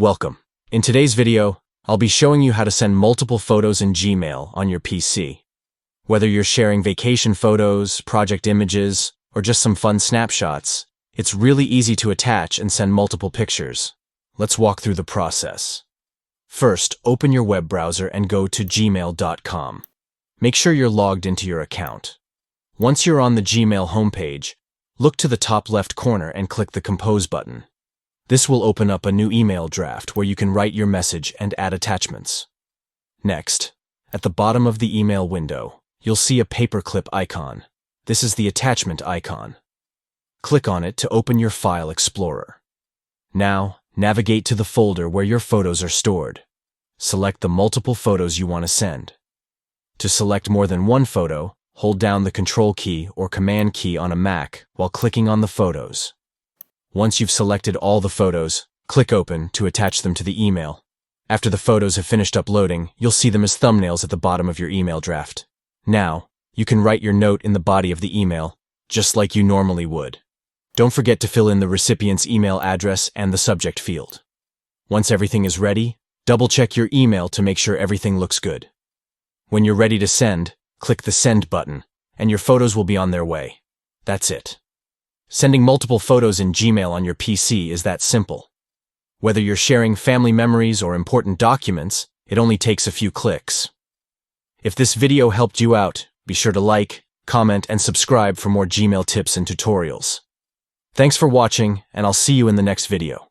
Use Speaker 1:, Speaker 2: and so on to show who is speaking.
Speaker 1: Welcome. In today's video, I'll be showing you how to send multiple photos in Gmail on your PC. Whether you're sharing vacation photos, project images, or just some fun snapshots, it's really easy to attach and send multiple pictures. Let's walk through the process. First, open your web browser and go to gmail.com. Make sure you're logged into your account. Once you're on the Gmail homepage, look to the top left corner and click the Compose button. This will open up a new email draft where you can write your message and add attachments. Next, at the bottom of the email window, you'll see a paperclip icon. This is the attachment icon. Click on it to open your File Explorer. Now, navigate to the folder where your photos are stored. Select the multiple photos you want to send. To select more than one photo, hold down the Control key or Command key on a Mac while clicking on the photos. Once you've selected all the photos, click Open to attach them to the email. After the photos have finished uploading, you'll see them as thumbnails at the bottom of your email draft. Now, you can write your note in the body of the email, just like you normally would. Don't forget to fill in the recipient's email address and the subject field. Once everything is ready, double-check your email to make sure everything looks good. When you're ready to send, click the Send button, and your photos will be on their way. That's it. Sending multiple photos in Gmail on your PC is that simple. Whether you're sharing family memories or important documents, it only takes a few clicks. If this video helped you out, be sure to like, comment, and subscribe for more Gmail tips and tutorials. Thanks for watching, and I'll see you in the next video.